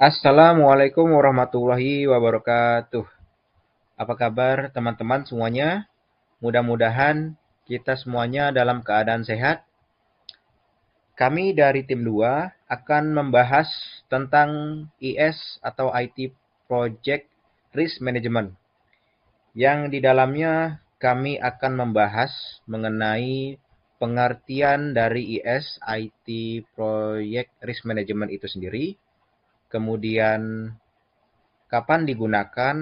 Assalamualaikum warahmatullahi wabarakatuh. Apa kabar teman-teman semuanya? Mudah-mudahan kita semuanya dalam keadaan sehat. Kami dari tim 2 akan membahas tentang IS atau IT Project Risk Management, yang di dalamnya kami akan membahas mengenai pengertian dari IS IT Project Risk Management itu sendiri, kemudian kapan digunakan,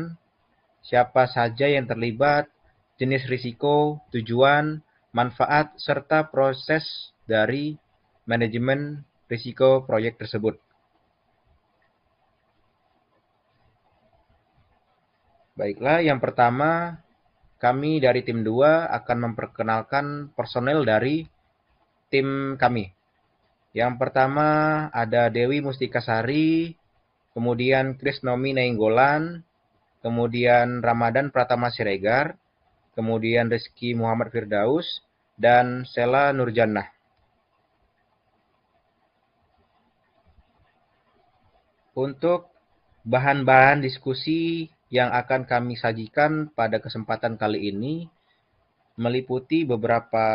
siapa saja yang terlibat, jenis risiko, tujuan, manfaat, serta proses dari manajemen risiko proyek tersebut. Baiklah, yang pertama kami dari tim 2 akan memperkenalkan personel dari tim kami. Yang pertama ada Dewi Mustikasari, kemudian Krisnomi Nainggolan, kemudian Ramadan Pratama Siregar, kemudian Rizky Muhammad Firdaus, dan Sela Nurjannah. Untuk bahan-bahan diskusi yang akan kami sajikan pada kesempatan kali ini meliputi beberapa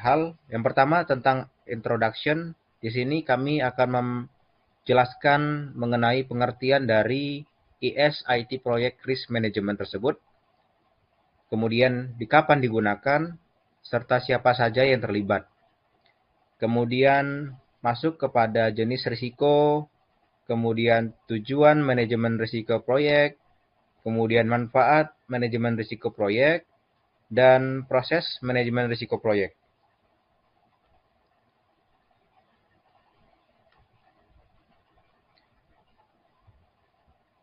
hal. Yang pertama tentang introduction. Di sini kami akan menjelaskan mengenai pengertian dari IS IT Project Risk Management tersebut. Kemudian di kapan digunakan, serta siapa saja yang terlibat. Kemudian masuk kepada jenis risiko, kemudian tujuan manajemen risiko proyek, kemudian manfaat manajemen risiko proyek, dan proses manajemen risiko proyek.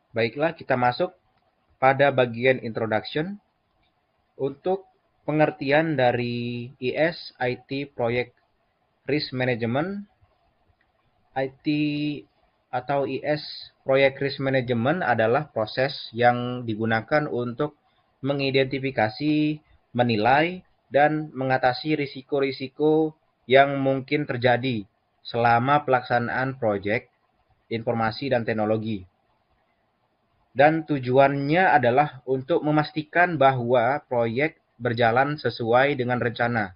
Baiklah, kita masuk pada bagian introduction. Untuk pengertian dari IS IT Project Risk Management, IT atau IS Project Risk Management adalah proses yang digunakan untuk mengidentifikasi, menilai, dan mengatasi risiko-risiko yang mungkin terjadi selama pelaksanaan proyek informasi dan teknologi. Dan tujuannya adalah untuk memastikan bahwa proyek berjalan sesuai dengan rencana,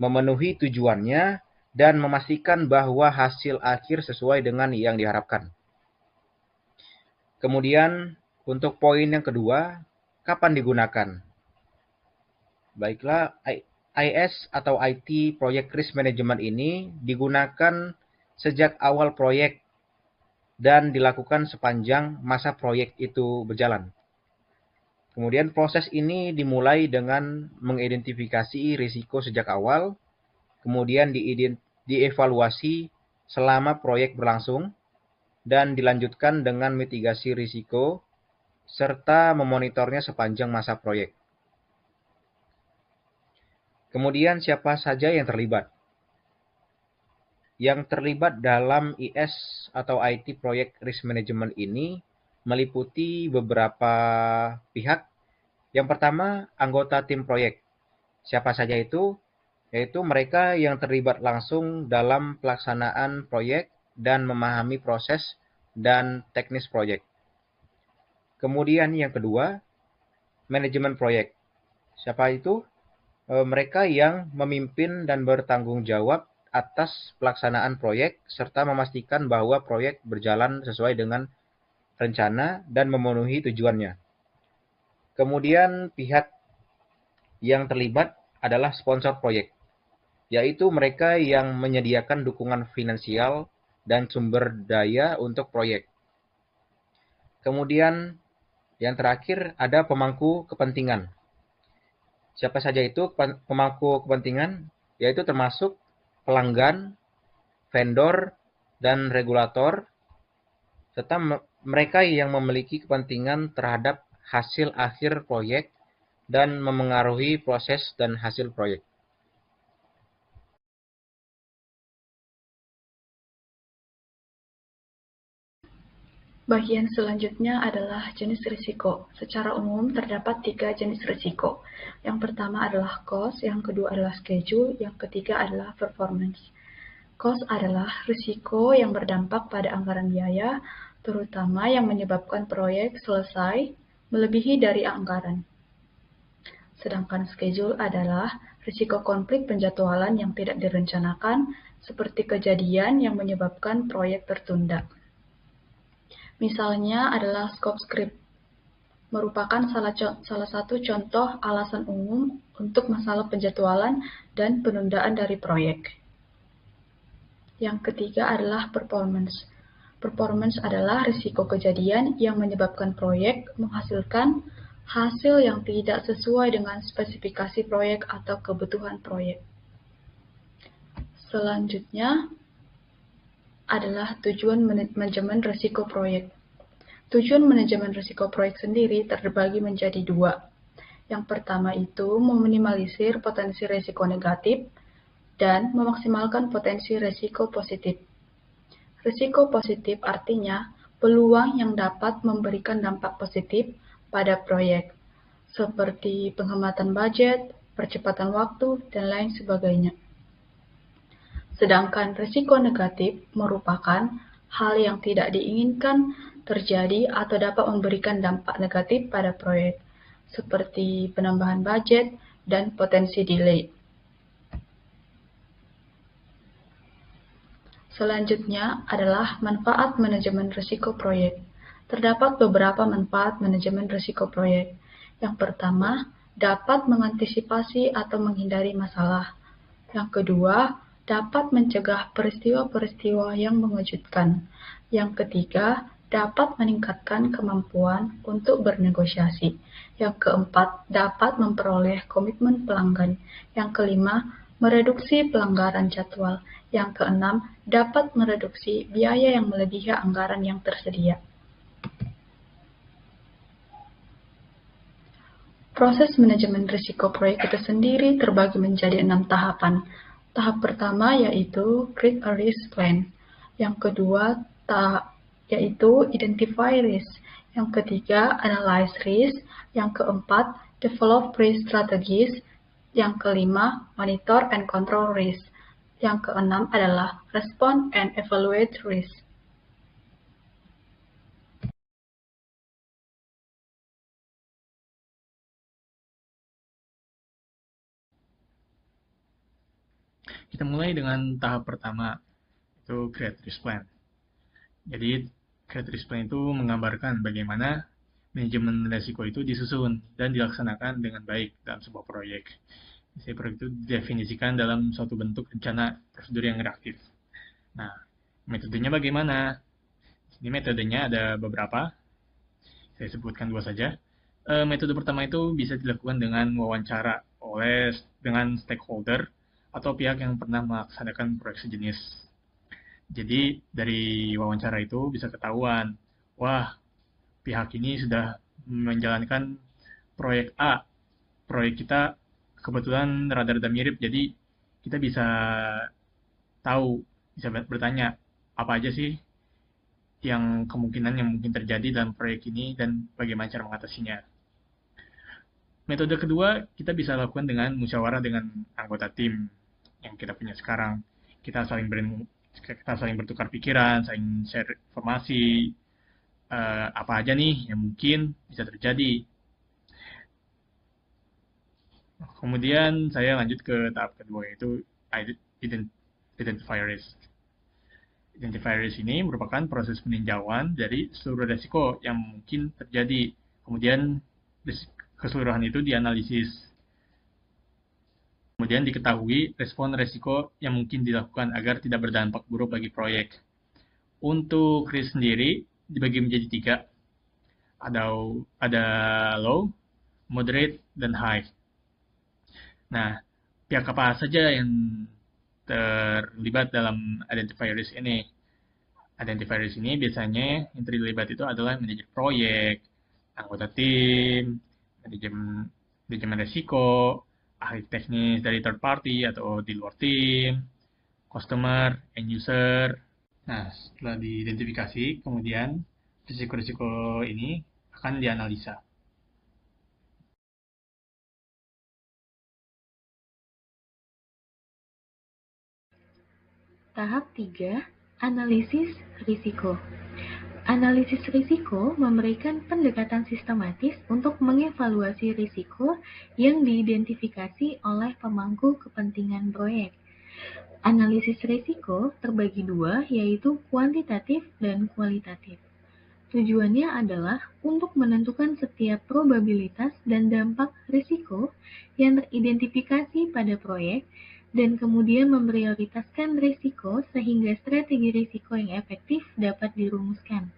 memenuhi tujuannya, dan memastikan bahwa hasil akhir sesuai dengan yang diharapkan. Kemudian untuk poin yang kedua, kapan digunakan? Baiklah, IS atau IT Project Risk Management ini digunakan sejak awal proyek dan dilakukan sepanjang masa proyek itu berjalan. Kemudian proses ini dimulai dengan mengidentifikasi risiko sejak awal, kemudian dievaluasi selama proyek berlangsung, dan dilanjutkan dengan mitigasi risiko, serta memonitornya sepanjang masa proyek. Kemudian siapa saja yang terlibat? Yang terlibat dalam IS atau IT Project Risk Management ini meliputi beberapa pihak. Yang pertama, anggota tim proyek. Siapa saja itu? Yaitu mereka yang terlibat langsung dalam pelaksanaan proyek dan memahami proses dan teknis proyek. Kemudian yang kedua, manajemen proyek. Siapa itu? Mereka yang memimpin dan bertanggung jawab atas pelaksanaan proyek serta memastikan bahwa proyek berjalan sesuai dengan rencana dan memenuhi tujuannya. Kemudian pihak yang terlibat adalah sponsor proyek, yaitu mereka yang menyediakan dukungan finansial dan sumber daya untuk proyek. Kemudian yang terakhir ada pemangku kepentingan. Siapa saja itu pemangku kepentingan? Yaitu termasuk pelanggan, vendor, dan regulator, serta mereka yang memiliki kepentingan terhadap hasil akhir proyek dan memengaruhi proses dan hasil proyek. Bagian selanjutnya adalah jenis risiko. Secara umum terdapat 3 jenis risiko. Yang pertama adalah cost, yang kedua adalah schedule, yang ketiga adalah performance. Cost adalah risiko yang berdampak pada anggaran biaya, terutama yang menyebabkan proyek selesai melebihi dari anggaran. Sedangkan schedule adalah risiko konflik penjadwalan yang tidak direncanakan, seperti kejadian yang menyebabkan proyek tertunda. Misalnya adalah scope creep, merupakan salah satu contoh alasan umum untuk masalah penjadwalan dan penundaan dari proyek. Yang ketiga adalah performance. Performance adalah risiko kejadian yang menyebabkan proyek menghasilkan hasil yang tidak sesuai dengan spesifikasi proyek atau kebutuhan proyek. Selanjutnya adalah tujuan manajemen risiko proyek. Tujuan manajemen risiko proyek sendiri terbagi menjadi dua. Yang pertama itu meminimalisir potensi risiko negatif dan memaksimalkan potensi risiko positif. Risiko positif artinya peluang yang dapat memberikan dampak positif pada proyek, seperti penghematan budget, percepatan waktu, dan lain sebagainya. Sedangkan risiko negatif merupakan hal yang tidak diinginkan terjadi atau dapat memberikan dampak negatif pada proyek, seperti penambahan budget dan potensi delay. Selanjutnya adalah manfaat manajemen risiko proyek. Terdapat beberapa manfaat manajemen risiko proyek. Yang pertama, dapat mengantisipasi atau menghindari masalah. Yang kedua, dapat mencegah peristiwa-peristiwa yang mengejutkan. Yang ketiga, dapat meningkatkan kemampuan untuk bernegosiasi. Yang keempat, dapat memperoleh komitmen pelanggan. Yang kelima, mereduksi pelanggaran jadwal. Yang keenam, dapat mereduksi biaya yang melebihi anggaran yang tersedia. Proses manajemen risiko proyek itu sendiri terbagi menjadi 6 tahapan. Tahap pertama yaitu create a risk plan. Yang kedua yaitu identify risk. Yang ketiga analyze risk. Yang keempat develop risk strategies. Yang kelima monitor and control risk. Yang keenam adalah respond and evaluate risk. Kita mulai dengan tahap pertama, itu create risk plan. Jadi, create risk plan itu menggambarkan bagaimana manajemen risiko itu disusun dan dilaksanakan dengan baik dalam sebuah proyek. Proyek itu didefinisikan dalam suatu bentuk rencana prosedur yang reaktif. Nah, metodenya bagaimana? Ini metodenya ada beberapa. Saya sebutkan dua saja. Metode pertama itu bisa dilakukan dengan wawancara dengan stakeholder atau pihak yang pernah melaksanakan proyek sejenis. Jadi dari wawancara itu bisa ketahuan, wah pihak ini sudah menjalankan proyek A, proyek kita kebetulan rada-rada mirip, jadi kita bisa tahu, bisa bertanya apa aja sih yang kemungkinan yang mungkin terjadi dalam proyek ini dan bagaimana cara mengatasinya. Metode kedua kita bisa lakukan dengan musyawarah dengan anggota tim yang kita punya sekarang. Kita saling bertukar pikiran, saling share informasi, apa aja nih yang mungkin bisa terjadi. Kemudian saya lanjut ke tahap kedua, yaitu identify risk. Identify risk ini merupakan proses peninjauan dari seluruh risiko yang mungkin terjadi. Kemudian keseluruhan itu dianalisis. Kemudian diketahui respon risiko yang mungkin dilakukan agar tidak berdampak buruk bagi proyek. Untuk risk sendiri dibagi menjadi 3. Ada low, moderate, dan high. Nah, pihak apa saja yang terlibat dalam identify risk ini? Identify risk ini biasanya yang terlibat itu adalah manajer proyek, anggota tim, manajemen risiko, ahli teknis dari third party atau di luar tim, customer, end user. Nah, setelah diidentifikasi, kemudian risiko-risiko ini akan dianalisa. Tahap 3, analisis risiko. Analisis risiko memberikan pendekatan sistematis untuk mengevaluasi risiko yang diidentifikasi oleh pemangku kepentingan proyek. Analisis risiko terbagi dua, yaitu kuantitatif dan kualitatif. Tujuannya adalah untuk menentukan setiap probabilitas dan dampak risiko yang teridentifikasi pada proyek dan kemudian memprioritaskan risiko sehingga strategi risiko yang efektif dapat dirumuskan.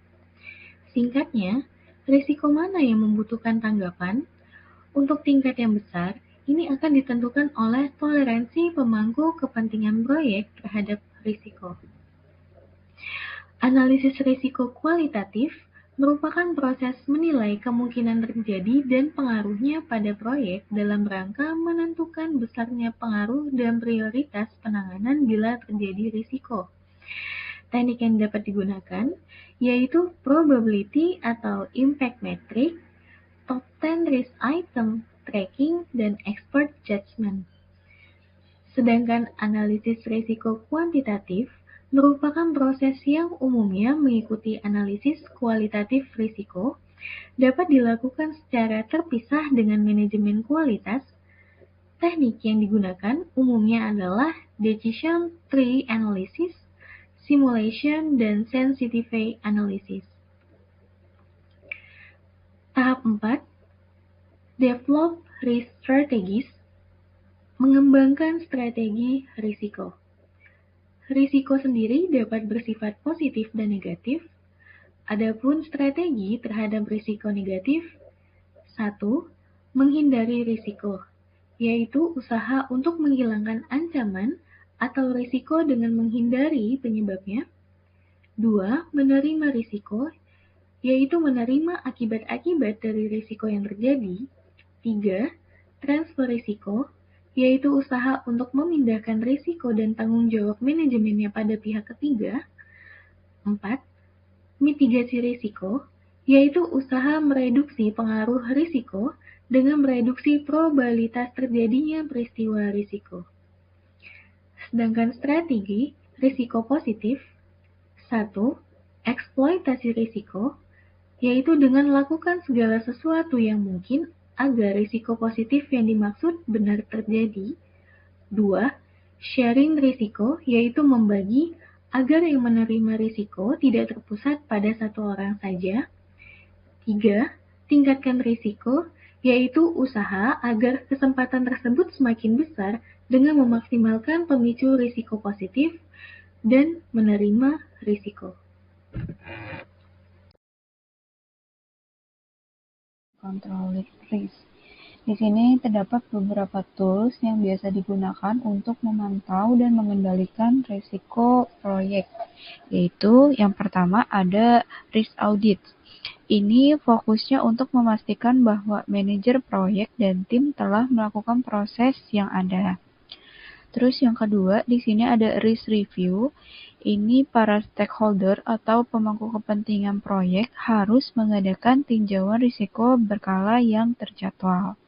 Singkatnya, risiko mana yang membutuhkan tanggapan? Untuk tingkat yang besar, ini akan ditentukan oleh toleransi pemangku kepentingan proyek terhadap risiko. Analisis risiko kualitatif merupakan proses menilai kemungkinan terjadi dan pengaruhnya pada proyek dalam rangka menentukan besarnya pengaruh dan prioritas penanganan bila terjadi risiko. Teknik yang dapat digunakan yaitu probability atau impact metric, top 10 risk item tracking, dan expert judgment. Sedangkan analisis risiko kuantitatif merupakan proses yang umumnya mengikuti analisis kualitatif risiko, dapat dilakukan secara terpisah dengan manajemen kualitas. Teknik yang digunakan umumnya adalah decision tree analysis, simulation, dan sensitivity analysis. Tahap 4, develop risk strategies, mengembangkan strategi risiko. Risiko sendiri dapat bersifat positif dan negatif. Adapun strategi terhadap risiko negatif, 1. Menghindari risiko, yaitu usaha untuk menghilangkan ancaman atau risiko dengan menghindari penyebabnya. 2. Menerima risiko, yaitu menerima akibat-akibat dari risiko yang terjadi. 3. Transfer risiko, yaitu usaha untuk memindahkan risiko dan tanggung jawab manajemennya pada pihak ketiga. 4. Mitigasi risiko, yaitu usaha mereduksi pengaruh risiko dengan mereduksi probabilitas terjadinya peristiwa risiko. Sedangkan strategi risiko positif, 1. Eksploitasi risiko, yaitu dengan melakukan segala sesuatu yang mungkin agar risiko positif yang dimaksud benar terjadi. 2. Sharing risiko, yaitu membagi agar yang menerima risiko tidak terpusat pada satu orang saja. 3. Tingkatkan risiko, yaitu usaha agar kesempatan tersebut semakin besar dengan memaksimalkan pemicu risiko positif dan menerima risiko. Control risk. Di sini terdapat beberapa tools yang biasa digunakan untuk memantau dan mengendalikan risiko proyek, yaitu yang pertama ada risk audit. Ini fokusnya untuk memastikan bahwa manajer proyek dan tim telah melakukan proses yang ada. Terus yang kedua, di sini ada risk review. Ini para stakeholder atau pemangku kepentingan proyek harus mengadakan tinjauan risiko berkala yang terjadwal.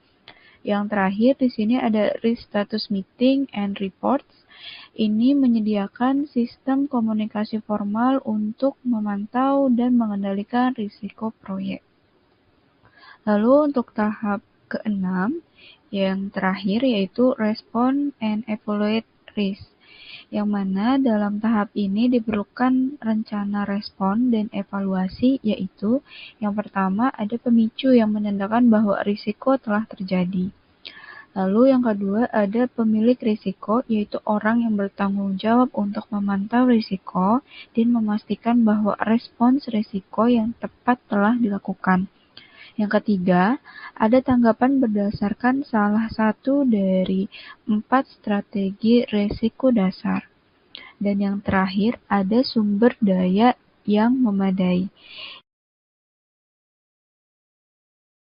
Yang terakhir di sini ada risk status meeting and reports. Ini menyediakan sistem komunikasi formal untuk memantau dan mengendalikan risiko proyek. Lalu untuk tahap ke-6, yang terakhir yaitu respond and evaluate risk, yang mana dalam tahap ini diperlukan rencana respon dan evaluasi, yaitu yang pertama ada pemicu yang menandakan bahwa risiko telah terjadi. Lalu yang kedua ada pemilik risiko, yaitu orang yang bertanggung jawab untuk memantau risiko dan memastikan bahwa respons risiko yang tepat telah dilakukan. Yang ketiga, ada tanggapan berdasarkan salah satu dari 4 strategi risiko dasar. Dan yang terakhir, ada sumber daya yang memadai.